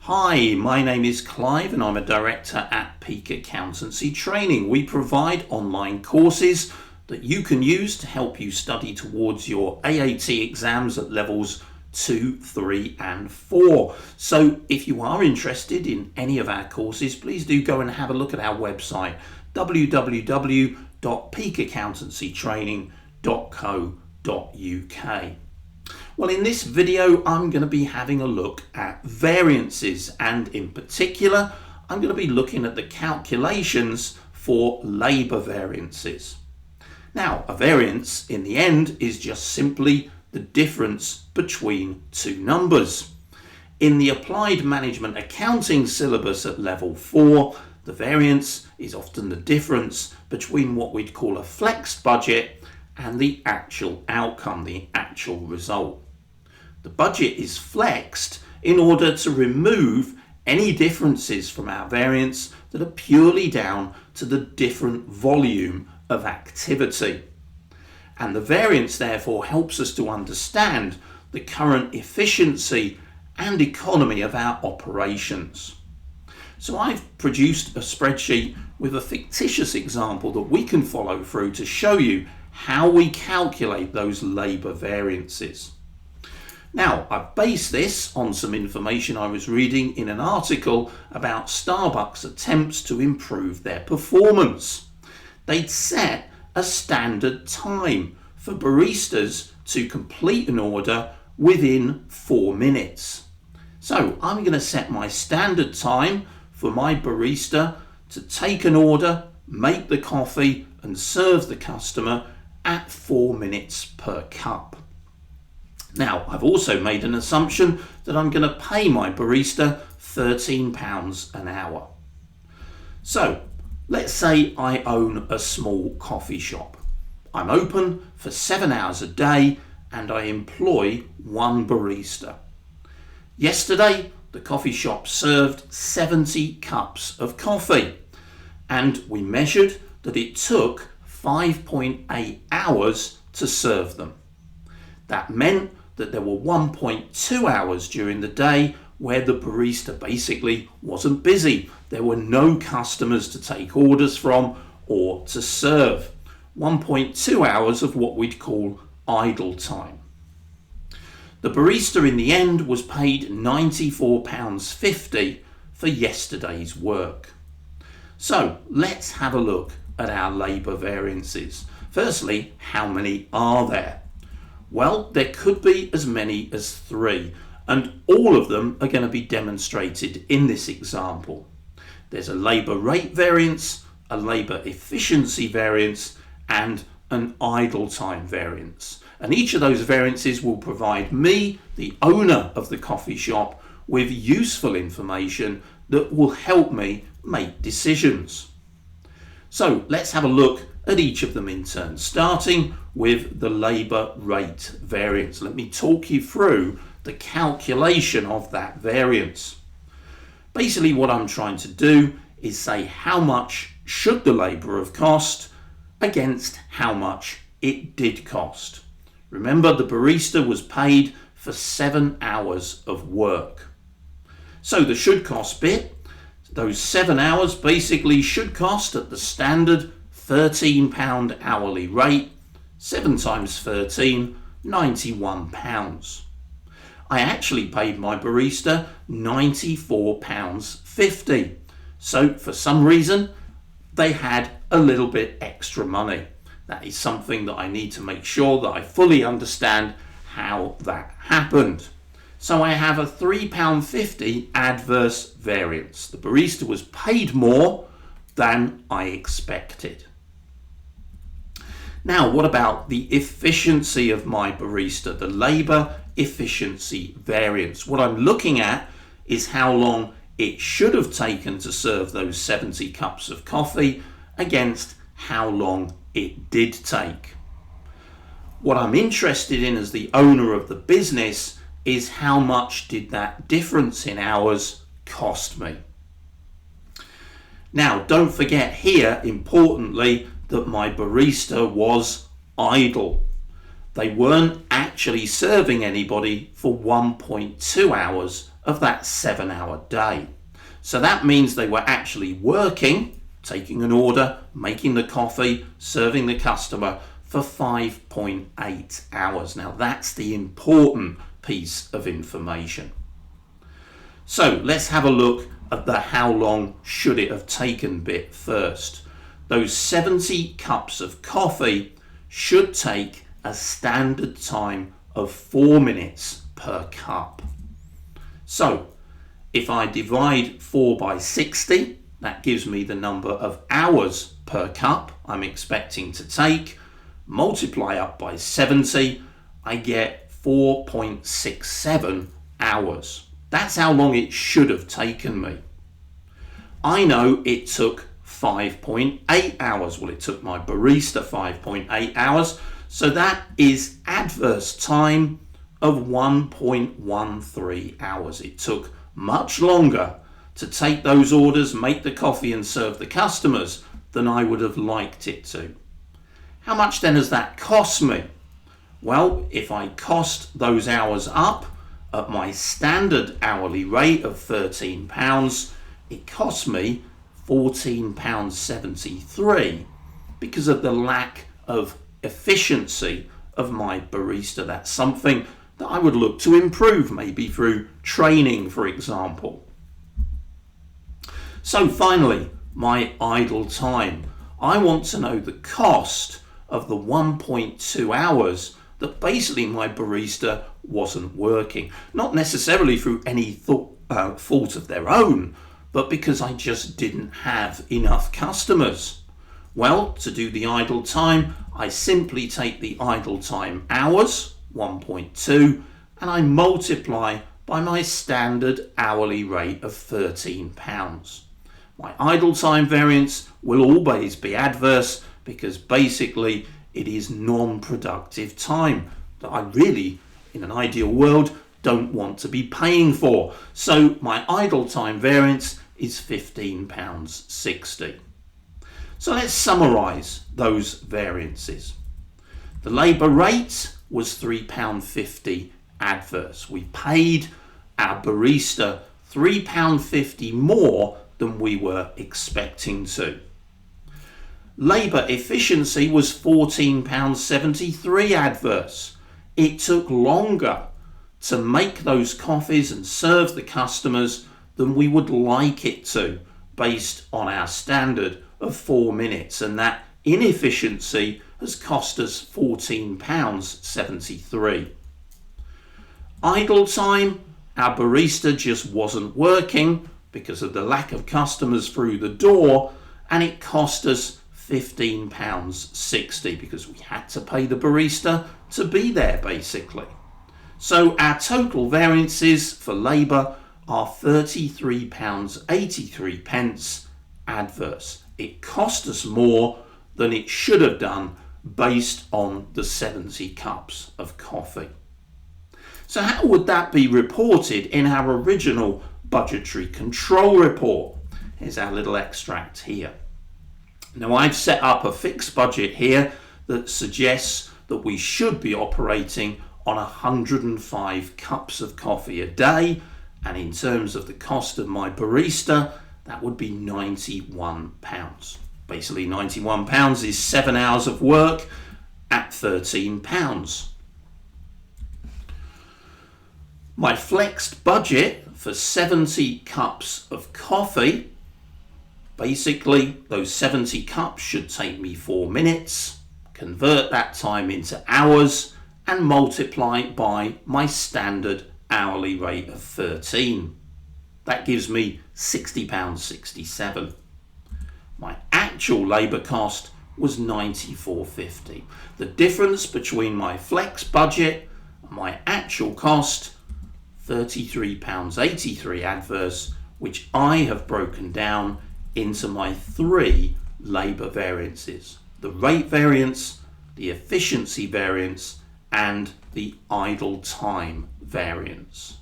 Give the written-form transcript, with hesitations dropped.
Hi, my name is Clive and I'm a director at Peak Accountancy Training. We provide online courses that you can use to help you study towards your AAT exams at levels 2, 3 and 4. So if you are interested in any of our courses, please do go and have a look at our website www.peakaccountancytraining.co.uk. Well, in this video, I'm going to be having a look at variances, and in particular, I'm going to be looking at the calculations for labour variances. Now, a variance in the end is just simply the difference between two numbers. In the Applied Management Accounting syllabus at level 4, the variance is often the difference between what we'd call a flexed budget and the actual outcome, the actual result. The budget is flexed in order to remove any differences from our variance that are purely down to the different volume of activity. And the variance therefore helps us to understand the current efficiency and economy of our operations. So I've produced a spreadsheet with a fictitious example that we can follow through to show you how we calculate those labour variances. Now, I've based this on some information I was reading in an article about Starbucks' attempts to improve their performance. They'd set a standard time for baristas to complete an order within 4 minutes. So I'm going to set my standard time for my barista to take an order, make the coffee and serve the customer at 4 minutes per cup. Now, I've also made an assumption that I'm going to pay my barista £13 an hour. So, let's say I own a small coffee shop. I'm open for 7 hours a day and I employ one barista. Yesterday, the coffee shop served 70 cups of coffee, and we measured that it took 5.8 hours to serve them. That meant that there were 1.2 hours during the day where the barista basically wasn't busy. There were no customers to take orders from or to serve. 1.2 hours of what we'd call idle time. The barista in the end was paid £94.50 for yesterday's work. So let's have a look at our labour variances. Firstly, how many are there? Well, there could be as many as 3, and all of them are going to be demonstrated in this example. There's a labour rate variance, a labour efficiency variance, and an idle time variance. And each of those variances will provide me, the owner of the coffee shop, with useful information that will help me make decisions. So let's have a look at each of them in turn, starting with the labour rate variance. Let me talk you through the calculation of that variance. Basically, what I'm trying to do is say how much should the labour have cost against how much it did cost. Remember, the barista was paid for 7 hours of work. So the should cost bit, those 7 hours basically should cost at the standard £13 hourly rate. 7 times 13, £91. I actually paid my barista £94.50. So for some reason, they had a little bit extra money. That is something that I need to make sure that I fully understand how that happened. So I have a £3.50 adverse variance. The barista was paid more than I expected. Now, what about the efficiency of my barista, the labour efficiency variance? What I'm looking at is how long it should have taken to serve those 70 cups of coffee against how long it did take. What I'm interested in as the owner of the business is how much did that difference in hours cost me? Now, don't forget here, importantly, that my barista was idle. They weren't actually serving anybody for 1.2 hours of that 7-hour day. So that means they were actually working, taking an order, making the coffee, serving the customer for 5.8 hours. Now that's the important piece of information. So let's have a look at the how long should it have taken bit first. Those 70 cups of coffee should take a standard time of 4 minutes per cup. So if I divide 4 by 60, that gives me the number of hours per cup I'm expecting to take. Multiply up by 70, I get 4.67 hours. That's how long it should have taken me. I know it took 5.8 hours. Well, it took my barista 5.8 hours. So that is adverse time of 1.13 hours. It took much longer to take those orders, make the coffee and serve the customers than I would have liked it to. How much then has that cost me? Well, if I cost those hours up at my standard hourly rate of £13, it cost me £14.73 because of the lack of efficiency of my barista. That's something that I would look to improve, maybe through training, for example. So finally, my idle time. I want to know the cost of the 1.2 hours that basically my barista wasn't working. Not necessarily through any fault of their own, but because I just didn't have enough customers. Well, to do the idle time, I simply take the idle time hours, 1.2, and I multiply by my standard hourly rate of £13. My idle time variance will always be adverse because basically it is non-productive time that I really, in an ideal world, don't want to be paying for. So my idle time variance is £15.60. So let's summarise those variances. The labour rate was £3.50 adverse. We paid our barista £3.50 more than we were expecting to. Labour efficiency was £14.73 adverse. It took longer to make those coffees and serve the customers than we would like it to, based on our standard of 4 minutes, and that inefficiency has cost us £14.73. Idle time, our barista just wasn't working because of the lack of customers through the door, and it cost us £15.60 because we had to pay the barista to be there basically. So our total variances for labour are £33.83 adverse. It cost us more than it should have done based on the 70 cups of coffee. So how would that be reported in our original budgetary control report? Here's our little extract here. Now I've set up a fixed budget here that suggests that we should be operating on 105 cups of coffee a day, and in terms of the cost of my barista, that would be £91. Basically £91 is 7 hours of work at £13. My flexed budget for 70 cups of coffee, basically those 70 cups should take me 4 minutes. Convert that time into hours and multiply by my standard hourly rate of 13. That gives me £60.67. My actual labour cost was £94.50. The difference between my flex budget and my actual cost, £33.83 adverse, which I have broken down into my 3 labour variances: the rate variance, the efficiency variance, and the idle time variance.